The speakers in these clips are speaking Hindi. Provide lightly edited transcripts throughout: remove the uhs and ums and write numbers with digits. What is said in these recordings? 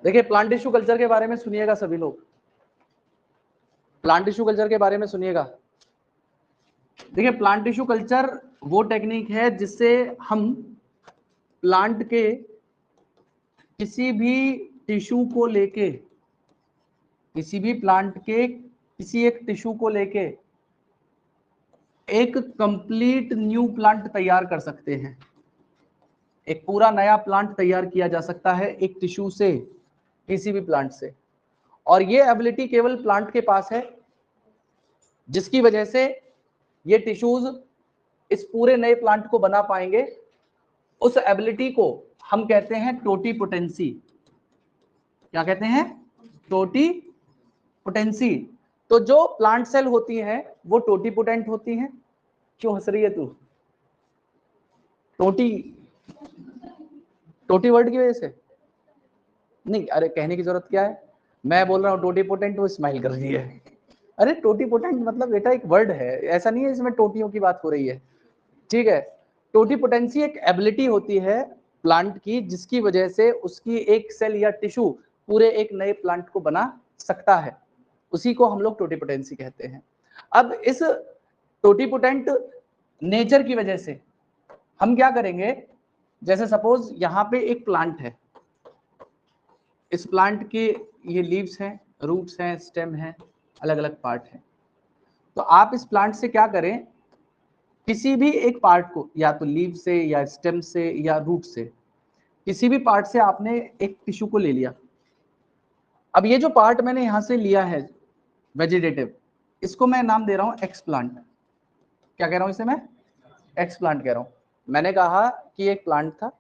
देखिए प्लांट टिश्यू कल्चर के बारे में सुनिएगा सभी लोग, प्लांट टिश्यू कल्चर के बारे में सुनिएगा। देखिए प्लांट टिश्यू कल्चर वो टेक्निक है जिससे हम प्लांट के किसी भी टिश्यू को लेके, किसी भी प्लांट के किसी एक टिश्यू को लेके एक कंप्लीट न्यू प्लांट तैयार कर सकते हैं। एक पूरा नया प्लांट तैयार किया जा सकता है एक टिश्यू से, किसी भी प्लांट से। और ये एबिलिटी केवल प्लांट के पास है, जिसकी वजह से ये टिश्यूज इस पूरे नए प्लांट को बना पाएंगे। उस एबिलिटी को हम कहते हैं टोटीपोटेंसी। क्या कहते हैं? टोटीपोटेंसी। तो जो प्लांट सेल होती है वो टोटीपोटेंट होती है। क्यों हंस रही है तू? टोटी, टोटी वर्ड की वजह से नहीं, अरे कहने की जरूरत क्या है, मैं बोल रहा हूँ टोटीपोटेंट, वो स्माइल कर रही है। अरे टोटीपोटेंट मतलब बेटा एक वर्ड है, ऐसा नहीं है इसमें टोटियों की बात हो रही है, ठीक है। टोटीपोटेंसी एक एबिलिटी होती है प्लांट की, जिसकी वजह से उसकी एक सेल या टिश्यू पूरे एक नए प्लांट को बना सकता है, उसी को हम लोग टोटीपोटेंसी कहते हैं। अब इस टोटीपोटेंट नेचर की वजह से हम क्या करेंगे, जैसे सपोज यहाँ पे एक प्लांट है, इस प्लांट के ये लीव्स हैं, रूट्स हैं, स्टेम हैं, अलग अलग पार्ट हैं। तो आप इस प्लांट से क्या करें, किसी भी एक पार्ट को, या तो लीव से या स्टेम से या रूट से, किसी भी पार्ट से आपने एक टिश्यू को ले लिया। अब ये जो पार्ट मैंने यहां से लिया है वेजिटेटिव, इसको मैं नाम दे रहा हूं एक्स प्लांट। क्या कह रहा हूं इसे मैं? एक्स प्लांट कह रहा हूं। मैंने कहा कि एक प्लांट था,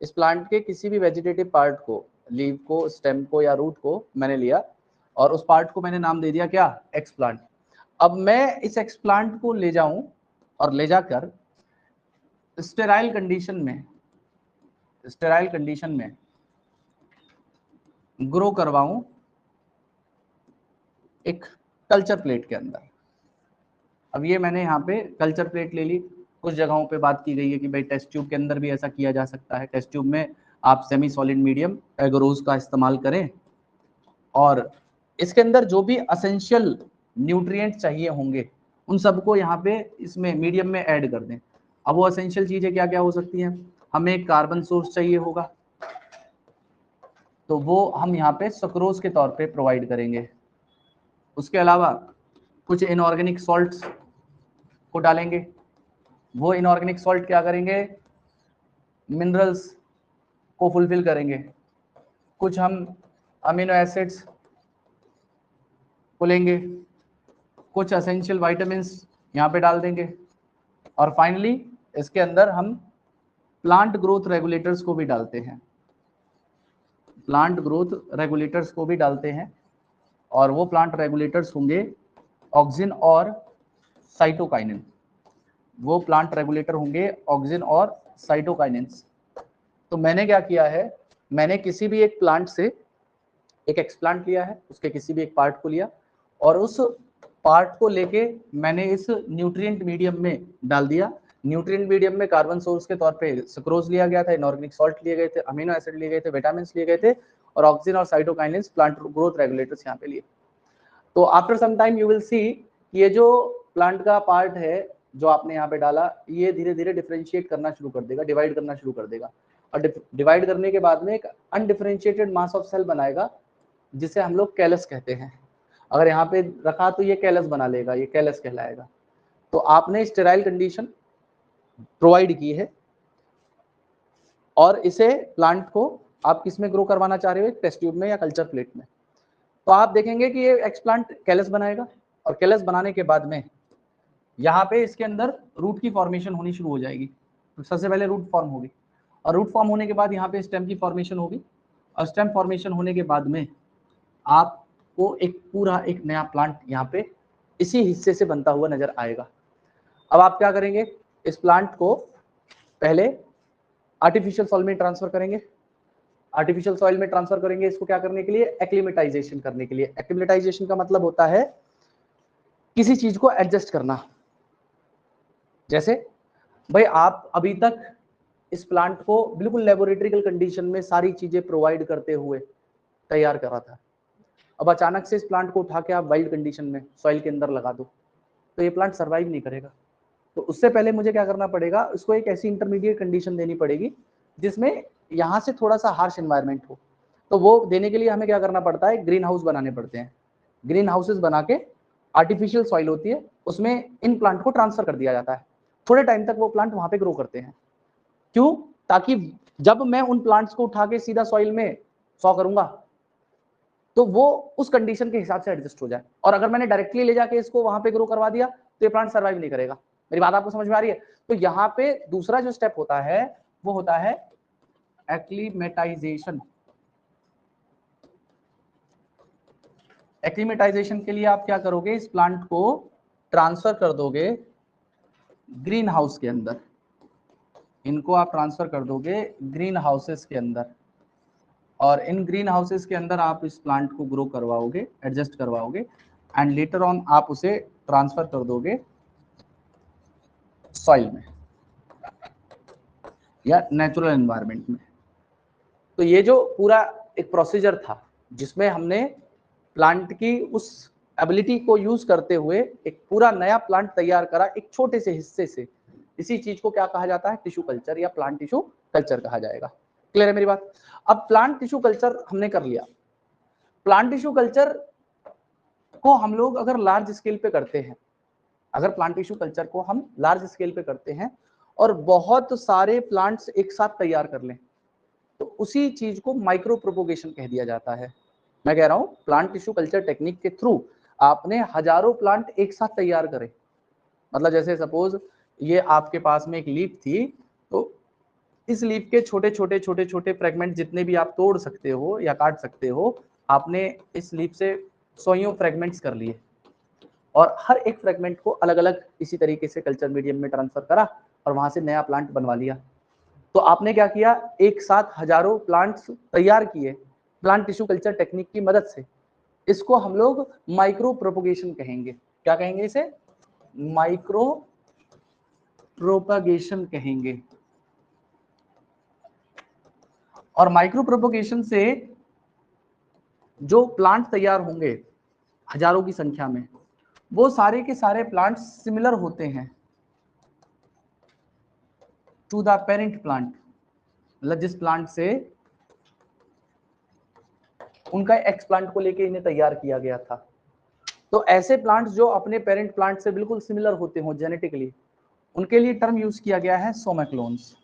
इस प्लांट के किसी भी वेजिटेटिव पार्ट को, लीव को, स्टेम को या रूट को मैंने लिया और उस पार्ट को मैंने नाम दे दिया क्या? X plant. अब मैं इस एक्स प्लांट को ले जाऊं और ले जाकर स्टेराइल कंडीशन में, स्टेराइल कंडीशन में ग्रो करवाऊं एक कल्चर प्लेट के अंदर। अब ये मैंने यहाँ पे कल्चर प्लेट ले ली। कुछ जगहों पे बात की गई है कि भाई टेस्ट ट्यूब के अंदर भी ऐसा किया जा सकता है। टेस्ट ट्यूब में आप सेमी सॉलिड मीडियम एगरोज का इस्तेमाल करें और इसके अंदर जो भी असेंशियल न्यूट्रिएंट चाहिए होंगे उन सबको यहाँ पे इसमें मीडियम में ऐड कर दें। अब वो असेंशियल चीजें क्या क्या हो सकती हैं, हमें एक कार्बन सोर्स चाहिए होगा, तो वो हम यहाँ पे सक्रोज के तौर पे प्रोवाइड करेंगे। उसके अलावा कुछ इनऑर्गेनिक सॉल्ट्स को डालेंगे। वो इनऑर्गेनिक सॉल्ट क्या करेंगे, मिनरल्स को फुलफिल करेंगे। कुछ हम अमीनो एसिड्स को लेंगे, कुछ एसेंशियल विटामिन्स यहाँ पे डाल देंगे और फाइनली इसके अंदर हम प्लांट ग्रोथ रेगुलेटर्स को भी डालते हैं, प्लांट ग्रोथ रेगुलेटर्स को भी डालते हैं। और वो प्लांट रेगुलेटर्स होंगे ऑक्सिन और साइटोकाइनिन। वो प्लांट रेगुलेटर होंगे ऑक्सिन और साइटोकाइनिन्स। तो मैंने क्या किया है, मैंने किसी भी एक प्लांट से एक एक्सप्लांट लिया है, उसके किसी भी एक पार्ट को लिया और उस पार्ट को लेके मैंने इस न्यूट्रिएंट मीडियम में डाल दिया। न्यूट्रिएंट मीडियम में कार्बन सोर्स के तौर पे सुक्रोज लिया गया था, इनऑर्गेनिक सॉल्ट लिए गए थे, अमीनो एसिड लिए गए थे, विटामिन लिए गए थे और ऑक्सीजन और साइटोकाइनिन्स प्लांट ग्रोथ रेगुलेटर्स यहाँ पे लिए। तो after some time you will see ये जो प्लांट का पार्ट है जो आपने यहाँ पे डाला, ये धीरे धीरे डिफरेंशिएट करना शुरू कर देगा, डिवाइड करना शुरू कर देगा और डिवाइड करने के बाद में एक अनडिफरेंशिएटेड मास ऑफ सेल बनाएगा जिसे हम लोग कैलस कहते हैं। अगर यहाँ पे रखा तो ये कैलस बना लेगा, ये कैलस कहलाएगा। तो आपने स्टेराइल कंडीशन प्रोवाइड की है और इसे प्लांट को आप किस में ग्रो करवाना चाह रहे हो, टेस्ट ट्यूब में या कल्चर प्लेट में। तो आप देखेंगे कि ये एक्सप्लांट कैलस बनाएगा और कैलस बनाने के बाद में यहाँ पे इसके अंदर रूट की फॉर्मेशन होनी शुरू हो जाएगी। तो सबसे पहले रूट फॉर्म होगी और रूट फॉर्म होने के बाद यहाँ पे स्टेम की फॉर्मेशन होगी और स्टेम फॉर्मेशन होने के बाद में आपको एक पूरा एक नया प्लांट यहाँ पे इसी हिस्से से बनता हुआ नजर आएगा। अब आप क्या करेंगे, इस प्लांट को पहले आर्टिफिशियल सॉइल में ट्रांसफर करेंगे। आर्टिफिशियल सॉइल में ट्रांसफर करेंगे इसको क्या करने के लिए, एक्लिमेटाइजेशन करने के लिए। एक्लिमेटाइजेशन का मतलब होता है किसी चीज को एडजस्ट करना। जैसे भाई आप अभी तक इस प्लांट को बिल्कुल लेबोरेटरिकल कंडीशन में सारी चीजें प्रोवाइड करते हुए तैयार करा था। अब अचानक से इस प्लांट को उठा के आप वाइल्ड कंडीशन में सॉइल के अंदर लगा दो तो ये प्लांट सर्वाइव नहीं करेगा। तो उससे पहले मुझे क्या करना पड़ेगा, उसको एक ऐसी इंटरमीडिएट कंडीशन देनी पड़ेगी जिसमें यहाँ से थोड़ा सा हार्श एनवायरनमेंट हो। तो वो देने के लिए हमें क्या करना पड़ता है, ग्रीन हाउस बनाने पड़ते हैं। ग्रीन हाउसेस बना के आर्टिफिशियल सॉइल होती है, उसमें इन प्लांट को ट्रांसफर कर दिया जाता है। थोड़े टाइम तक वो प्लांट वहां पे ग्रो करते हैं। क्यों? ताकि जब मैं उन प्लांट्स को उठा के सीधा सॉइल में सॉ करूंगा तो वो उस कंडीशन के हिसाब से एडजस्ट हो जाए। और अगर मैंने डायरेक्टली ले जाके इसको वहां पे ग्रो करवा दिया तो ये प्लांट सर्वाइव नहीं करेगा। मेरी बात आपको समझ में आ रही है? तो यहाँ पे दूसरा जो स्टेप होता है वो होता है एक्लीमेटाइजेशन। एक्लीमेटाइजेशन के लिए आप क्या करोगे, इस प्लांट को ट्रांसफर कर दोगे ग्रीन हाउस के अंदर। इनको आप ट्रांसफर कर दोगे ग्रीन हाउसेस के अंदर, और इन ग्रीन हाउसेस के अंदर आप इस प्लांट को ग्रो करवाओगे, एडजस्ट करवाओगे, एंड लेटर ऑन आप उसे ट्रांसफर कर दोगे सॉइल में या नेचुरल एनवायरनमेंट में। तो ये जो पूरा एक प्रोसीजर था जिसमें हमने प्लांट की उस एबिलिटी को यूज करते हुए एक पूरा नया प्लांट तैयार करा एक छोटे से हिस्से से, इसी चीज को क्या कहा जाता है, टिश्यू कल्चर या प्लांट टिश्यू कल्चर कहा जाएगा। क्लियर है मेरी बात? अब प्लांट टिश्यू कल्चर हमने कर लिया। प्लांट टिश्यू कल्चर को हम लोग अगर लार्ज स्केल पे करते हैं, अगर प्लांट टिश्यू कल्चर को हम लार्ज स्केल पे करते हैं और बहुत सारे प्लांट्स एक साथ तैयार कर लें तो उसी चीज को माइक्रो प्रोपोगेशन कह दिया जाता है। मैं कह रहा हूं प्लांट टिश्यू कल्चर टेक्निक के थ्रू आपने हजारों प्लांट एक साथ तैयार करे। मतलब जैसे सपोज ये आपके पास में एक लीफ थी, तो इस लीफ के छोटे छोटे छोटे छोटे फ्रेगमेंट जितने भी आप तोड़ सकते हो या काट सकते हो, आपने इस लीफ से सौयों फ्रेगमेंट्स कर लिए और हर एक फ्रेगमेंट को अलग अलग इसी तरीके से कल्चर मीडियम में ट्रांसफर करा और वहां से नया प्लांट बनवा लिया। तो आपने क्या किया, एक साथ हजारों प्लांट्स तैयार किए प्लांट टिश्यू कल्चर टेक्निक की मदद से। इसको हम लोग माइक्रो प्रोपोगेशन कहेंगे। क्या कहेंगे इसे? माइक्रो प्रोपगेशन कहेंगे। और माइक्रो प्रोपोगेशन से जो प्लांट तैयार होंगे हजारों की संख्या में, वो सारे के सारे प्लांट्स सिमिलर होते हैं टू द पेरेंट प्लांट। मतलब जिस प्लांट से उनका एक्स प्लांट को लेके इन्हें तैयार किया गया था, तो ऐसे प्लांट्स जो अपने पेरेंट प्लांट से बिल्कुल सिमिलर होते हो जेनेटिकली, उनके लिए टर्म यूज किया गया है सोमेक्लोन्स।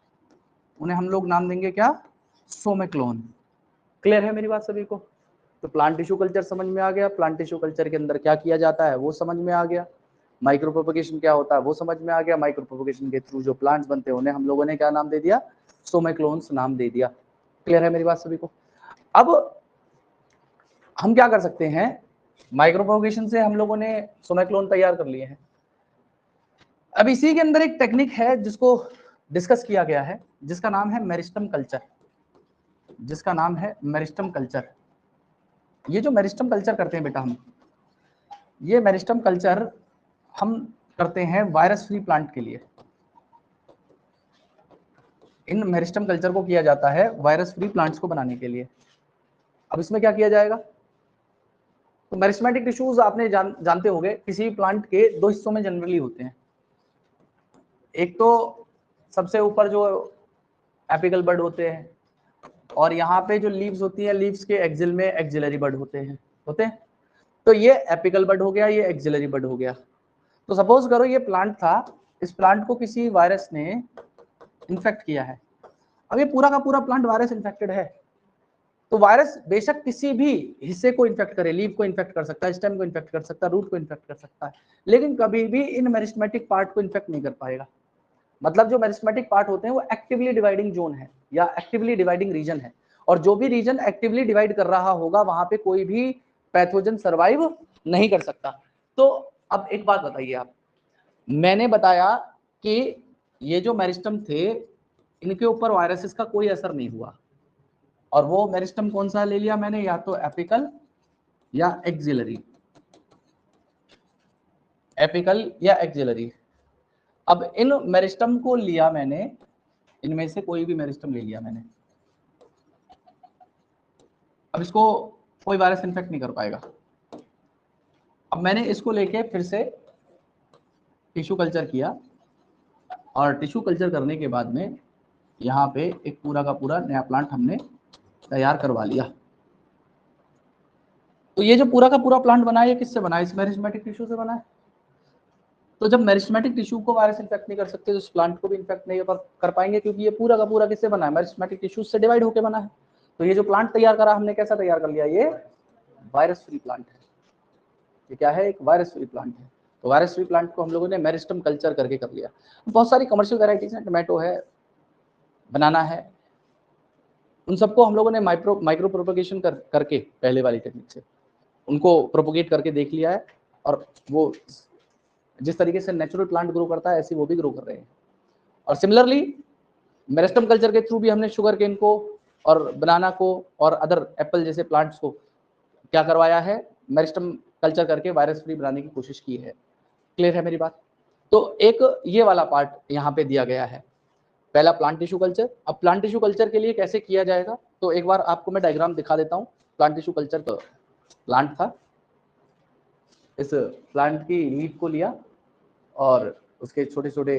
उन्हें हम लोग नाम देंगे क्या? सोमेक्लोन। क्लियर है मेरी बात सभी को? तो प्लांट टिश्यू कल्चर समझ में आ गया, प्लांट टिश्यू कल्चर के अंदर क्या किया जाता है वो समझ में आ गया, माइक्रो प्रोपगेशन क्या होता है वो समझ में आ गया। माइक्रो प्रोपगेशन के थ्रू जो प्लांट्स बनते हैं उन्हें हम लोगों ने क्या नाम दे दिया? सोमेक्लोन्स नाम दे दिया। क्लियर है मेरी बात सभी को? अब हम क्या कर सकते हैं, माइक्रो प्रोपगेशन से हम लोगों ने सोमेक्लोन तैयार कर लिए हैं। अब इसी के अंदर एक टेक्निक है जिसको डिस्कस किया गया है, जिसका नाम है मेरिस्टम कल्चर। जिसका नाम है मेरिस्टम कल्चर। ये जो मेरिस्टम कल्चर करते हैं बेटा हम, ये मेरिस्टम कल्चर हम करते हैं वायरस फ्री प्लांट के लिए। इन मेरिस्टम कल्चर को किया जाता है वायरस फ्री प्लांट्स को बनाने के लिए। अब इसमें क्या किया जाएगा, तो मेरिस्टेमेटिक टिश्यूज आपने जानते होंगे किसी प्लांट के दो हिस्सों में जनरली होते हैं। एक तो सबसे ऊपर जो एपिकल बड होते हैं, और यहाँ पे जो लीव्स होती है, लीव्स के एक्सिल में एक्सिलरी बड होते हैं। तो ये एपिकल बड हो गया, ये एक्सिलरी बड हो गया। तो सपोज करो ये प्लांट था, इस प्लांट को किसी वायरस ने इन्फेक्ट किया है। अब ये पूरा का पूरा प्लांट वायरस इन्फेक्टेड है। तो वायरस बेशक किसी भी हिस्से को इन्फेक्ट करे, लीव को इन्फेक्ट कर सकता है, स्टेम को इन्फेक्ट कर सकता है, रूट को इन्फेक्ट कर सकता है, लेकिन कभी भी इन मेरिस्टेमेटिक पार्ट को इन्फेक्ट नहीं कर पाएगा। मतलब जो मेरिस्टेमेटिक पार्ट होते हैं वो एक्टिवली डिवाइडिंग जोन है या एक्टिवली डिवाइडिंग रीजन है, और जो भी रीजन एक्टिवली डिवाइड कर रहा होगा वहां पे कोई भी पैथोजन सर्वाइव नहीं कर सकता। तो अब एक बात बताइए आप, मैंने बताया कि ये जो मेरिस्टम थे इनके ऊपर वायरसेस का कोई असर नहीं हुआ, और वो मेरिस्टम कौन सा ले लिया मैंने, या तो एपिकल या एक्सिलरी, एपिकल या एक्सिलरी। अब इन मेरिस्टम को लिया मैंने, इनमें से कोई भी मेरिस्टम ले लिया मैंने। अब इसको कोई वायरस इन्फेक्ट नहीं कर पाएगा। अब मैंने इसको लेके फिर से टिश्यू कल्चर किया और टिश्यू कल्चर करने के बाद में यहाँ पे एक पूरा का पूरा नया प्लांट हमने तैयार करवा लिया। तो ये जो पूरा का पूरा प्लांट बना है, ये किससे बना है? इस मेरिस्टेमेटिक टिश्यू से बना है। तो जब मेरिस्टेमेटिक टिश्यू को वायरस इन्फेक्ट नहीं कर सकते तो उस प्लांट को भी इन्फेक्ट नहीं कर पाएंगे, क्योंकि ये पूरा का पूरा किससे बना है? मेरिस्टेमेटिक टिश्यू से डिवाइड होकर बना है। तो ये जो प्लांट तैयार करा हमने, कैसा तैयार कर लिया? ये वायरस फ्री प्लांट है। ये क्या है? एक वायरस फ्री प्लांट है। तो वायरस फ्री प्लांट को हम लोगों ने मेरिस्टम कल्चर करके कर लिया। बहुत सारी कमर्शियल वेराइटीज हैं, टोमेटो है, बनाना है, उन सबको हम लोगों ने माइक्रो प्रोपोगेशन करके पहले वाली टेक्निक से उनको प्रोपोगेट करके देख लिया है, और वो जिस तरीके से नेचुरल प्लांट ग्रो करता है ऐसे वो भी ग्रो कर रहे हैं। और सिमिलरली मेरिस्टम कल्चर के थ्रू भी हमने शुगर केन को और बनाना को और अदर एप्पल जैसे प्लांट्स को क्या करवाया है? मेरिस्टम कल्चर करके वायरस फ्री बनाने की कोशिश की है। क्लियर है मेरी बात? तो एक ये वाला पार्ट यहाँ पे दिया गया है, पहला प्लांट टिश्यू कल्चर। अब प्लांट टिश्यू कल्चर के लिए कैसे किया जाएगा, तो एक बार आपको मैं डायग्राम दिखा देता हूँ। प्लांट टिश्यू कल्चर का प्लांट था, इस प्लांट की लीफ को लिया और उसके छोटे छोटे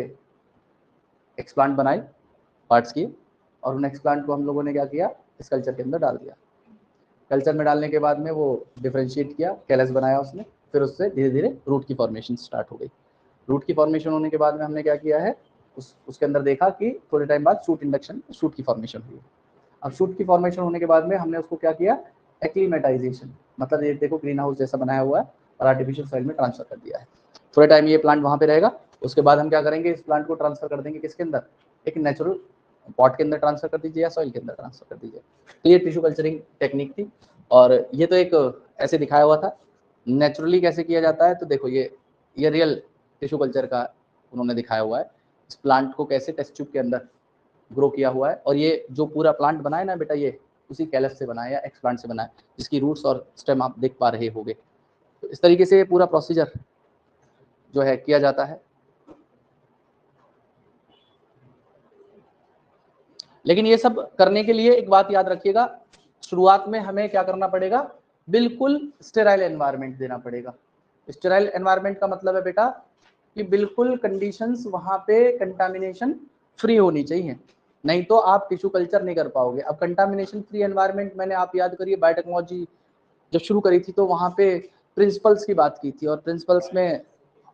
एक्सप्लांट बनाए, पार्ट्स किए, और उन एक्सप्लांट को हम लोगों ने क्या किया? इस कल्चर के अंदर डाल दिया। कल्चर में डालने के बाद में वो डिफ्रेंशिएट किया, कैलस बनाया उसने, फिर उससे धीरे धीरे रूट की फॉर्मेशन स्टार्ट हो गई। रूट की फॉर्मेशन होने के बाद में हमने क्या किया है? उसके अंदर देखा कि थोड़े टाइम बाद शूट इंडक्शन, शूट की फॉर्मेशन हुई। अब शूट की फॉर्मेशन होने के बाद में हमने उसको क्या किया? एक्लीमेटाइजेशन, मतलब ये देखो ग्रीन हाउस जैसा बनाया हुआ है और आर्टिफिशियल सॉइल में ट्रांसफर कर दिया है। थोड़े टाइम ये प्लांट वहाँ पे रहेगा, उसके बाद हम क्या करेंगे? इस प्लांट को ट्रांसफर कर देंगे किसके अंदर? एक नेचुरल पॉट के अंदर ट्रांसफर कर दीजिए या सॉइल के अंदर ट्रांसफर कर दीजिए। तो ये टिश्यू कल्चरिंग टेक्निक थी, और ये तो एक ऐसे दिखाया हुआ था। नेचुरली कैसे किया जाता है, तो देखो ये रियल टिश्यू कल्चर का उन्होंने दिखाया हुआ है। इस प्लांट को कैसे टेस्ट ट्यूब के अंदर ग्रो किया हुआ है, और ये जो पूरा प्लांट बनाया ना बेटा, ये उसी कैलस से बनाया या एक्सप्लांट से बनाया, जिसकी रूट्स और स्टेम आप देख पा रहे होंगे। तो इस तरीके से ये पूरा प्रोसीजर जो है किया जाता है। लेकिन ये सब करने के लिए एक बात याद रखिएगा, शुरुआत में हमें क्या करना पड़ेगा? बिल्कुल स्टेराइल एनवायरनमेंट देना पड़ेगा। स्टेराइल एनवायरनमेंट का मतलब है बेटा कि बिल्कुल कंडीशंस वहां पे कंटामिनेशन फ्री होनी चाहिए, नहीं तो आप टिश्यू कल्चर नहीं कर पाओगे। अब कंटामिनेशन फ्री एनवायरनमेंट मैंने, आप याद करिए, बायोटेक्नोलॉजी जब शुरू करी थी तो वहां पे प्रिंसिपल्स की बात की थी, और प्रिंसिपल्स में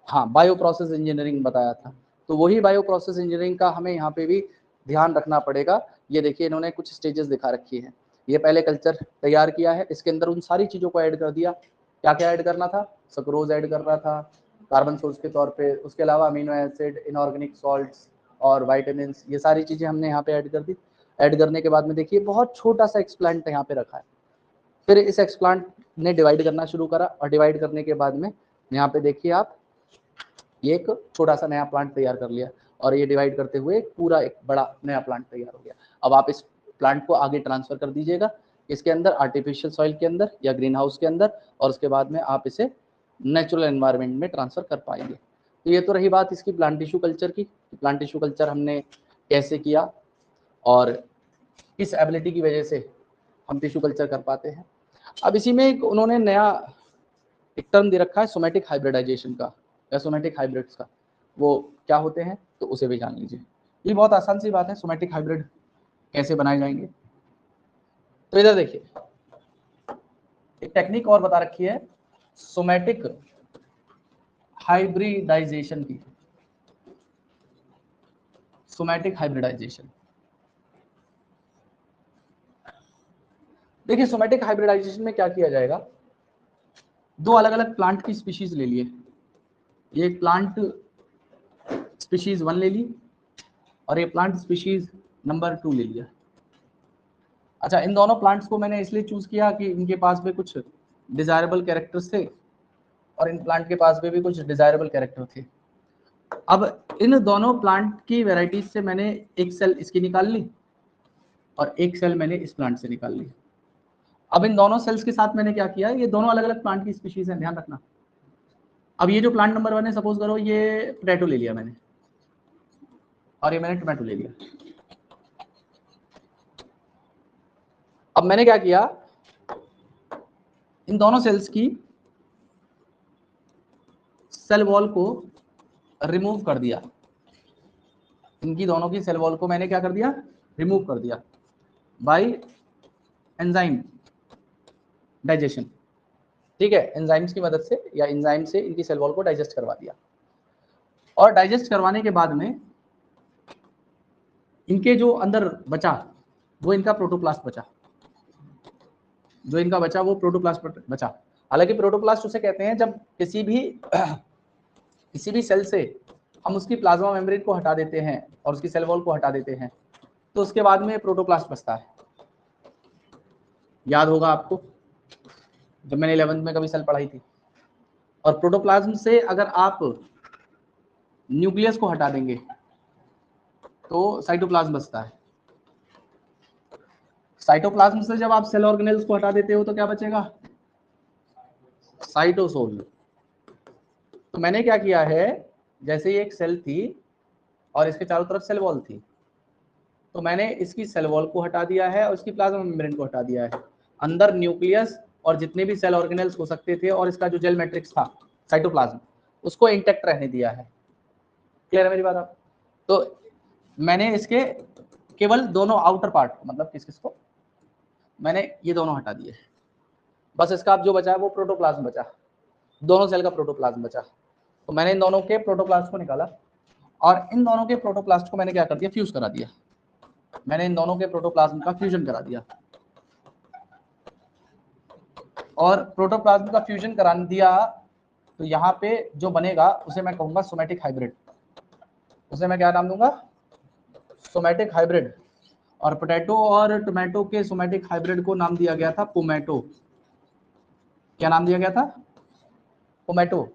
हाँ बायो प्रोसेस इंजीनियरिंग बताया था। तो वही बायो प्रोसेस इंजीनियरिंग का हमें यहाँ पे भी ध्यान रखना पड़ेगा। ये देखिए इन्होंने कुछ स्टेजेस दिखा रखी है। ये पहले कल्चर तैयार किया है, इसके अंदर उन सारी चीज़ों को ऐड कर दिया। क्या क्या ऐड करना था? सक्रोज ऐड करना था कार्बन सोर्स के तौर पे, उसके अलावा अमीनो एसिड, इनऑर्गेनिक सॉल्ट्स और वाइटामिन, ये सारी चीज़ें हमने यहाँ पे ऐड कर दी। ऐड करने के बाद में देखिए बहुत छोटा सा एक्सप्लांट यहाँ पे रखा है। फिर इस एक्सप्लांट ने डिवाइड करना शुरू करा, और डिवाइड करने के बाद में यहाँ पे देखिए आप, ये एक छोटा सा नया प्लांट तैयार कर लिया, और ये डिवाइड करते हुए पूरा एक बड़ा नया प्लांट तैयार हो गया। अब आप इस प्लांट को आगे ट्रांसफर कर दीजिएगा इसके अंदर, आर्टिफिशियल सॉइल के अंदर या ग्रीन हाउस के अंदर, और उसके बाद में आप इसे नेचुरल एनवायरनमेंट में ट्रांसफर कर पाएंगे। तो ये तो रही बात इसकी प्लांट टिश्यू कल्चर की। प्लांट टिश्यू कल्चर हमने कैसे किया और किस एबिलिटी की वजह से हम टिश्यू कल्चर कर पाते हैं। अब इसी में एक उन्होंने नया एक टर्म दे रखा है सोमेटिक हाइब्रिडाइजेशन का, या सोमेटिक हाइब्रिड्स का। वो क्या होते हैं तो उसे भी जान लीजिए। ये बहुत आसान सी बात है, सोमेटिक हाइब्रिड कैसे बनाए जाएंगे। तो इधर देखिए एक टेक्निक और बता रखी है सोमेटिक हाइब्रिडाइजेशन की। सोमेटिक हाइब्रिडाइजेशन, देखिए सोमेटिक हाइब्रिडाइजेशन में क्या किया जाएगा? दो अलग अलग प्लांट की स्पीशीज ले लिए, ये प्लांट स्पीशीज 1 ले ली और ये प्लांट स्पीशीज नंबर 2 ले लिया। अच्छा, इन दोनों प्लांट्स को मैंने इसलिए चूज किया कि इनके पास में कुछ डिजायरेबल कैरेक्टर्स थे, और इन प्लांट के पास में भी कुछ डिजायरेबल कैरेक्टर थे। अब इन दोनों प्लांट की वेराइटीज से मैंने एक सेल इसकी निकाल ली और एक सेल मैंने इस प्लांट से निकाल ली। अब इन दोनों सेल्स के साथ मैंने क्या किया, ये दोनों अलग अलग प्लांट की स्पीशीज हैं, ध्यान रखना। अब ये जो प्लांट नंबर 1 है, सपोज करो ये पोटैटो ले लिया मैंने, और ये मैंने टोमेटो ले लिया। अब मैंने क्या किया, इन दोनों सेल्स की सेल वॉल को रिमूव कर दिया, इनकी दोनों की सेल वॉल को मैंने क्या कर दिया, रिमूव कर दिया बाय एंजाइम डाइजेशन। ठीक है, एंजाइम्स की मदद से या एंजाइम से इनकी सेल वॉल को डाइजेस्ट करवा दिया। और डाइजेस्ट करवाने के बाद में इनके जो अंदर बचा वो इनका प्रोटोप्लास्ट बचा, जो इनका बचा वो प्रोटोप्लास्ट बचा। हालांकि प्रोटोप्लास्ट उसे कहते हैं जब किसी भी सेल से हम उसकी प्लाज्मा मेम्ब्रेन को हटा देते हैं और उसकी सेल वॉल को हटा देते हैं तो उसके बाद में प्रोटोप्लास्ट बचता है। याद होगा आपको जब मैंने 11th में कभी सेल पढ़ाई थी। और प्रोटोप्लाज्म से अगर आप न्यूक्लियस को हटा देंगे तो साइटोप्लाज्म बचता है। साइटोप्लाज्म से जब आप सेल ऑर्गेनेल्स को हटा देते हो तो क्या बचेगा, साइटोसोल। तो मैंने क्या किया है, जैसे ही एक सेल थी और इसके चारों तरफ सेल वॉल थी तो मैंने इसकी सेल वॉल को हटा दिया है और इसकी प्लाज्मा मेम्ब्रेन को हटा दिया है। अंदर न्यूक्लियस और जितने भी सेल ऑर्गेनेल्स हो सकते थे और इसका जो जेल मैट्रिक्स था साइटोप्लाज्म उसको इंटैक्ट रहने दिया है। क्लियर है मेरी बात आप? तो मैंने इसके केवल दोनों आउटर पार्ट मतलब किसको मैंने ये दोनों हटा दिए, बस इसका अब जो बचा है वो प्रोटोप्लाज्म बचा, दोनों सेल का प्रोटोप्लाज्म बचा। तो मैंने इन दोनों के प्रोटोप्लास्ट को निकाला और इन दोनों के प्रोटोप्लास्ट को मैंने क्या कर दिया, फ्यूज करा दिया। मैंने इन दोनों के प्रोटोप्लाज्म का फ्यूजन करा दिया और प्रोटोप्लाज्म का फ्यूजन करा दिया तो यहाँ पे जो बनेगा उसे मैं कहूंगा सोमैटिक हाइब्रिड। उसे मैं क्या नाम दूंगा, सोमैटिक हाइब्रिड। और पोटैटो और टोमेटो के सोमैटिक हाइब्रिड को नाम दिया गया था पोमैटो। क्या नाम दिया गया था, पोमैटो।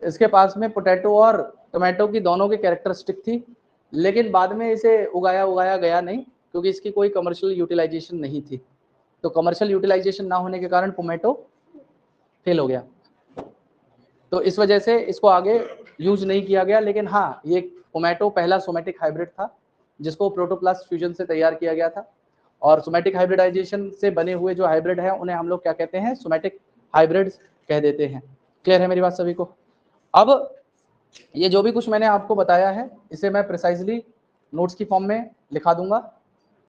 इसके पास में पोटैटो और टोमेटो की दोनों की कैरेक्टरिस्टिक थी, लेकिन बाद में इसे उगाया गया नहीं क्योंकि इसकी कोई कमर्शियल यूटिलाइजेशन नहीं थी। तो कमर्शियल यूटिलाइजेशन ना होने के कारण पोमैटो फेल हो गया, तो इस वजह से इसको आगे यूज नहीं किया गया। लेकिन हाँ, ये पोमैटो पहला सोमैटिक हाइब्रिड था जिसको प्रोटोप्लास्ट फ्यूजन से तैयार किया गया था। और सोमैटिक हाइब्रिडाइजेशन से बने हुए जो हाइब्रिड है उन्हें हम लोग क्या कहते हैं, सोमैटिक हाइब्रिड कह देते हैं। क्लियर है मेरी बात सभी को? अब ये जो भी कुछ मैंने आपको बताया है इसे मैं प्रिसाइजली नोट्स की फॉर्म में लिखा दूंगा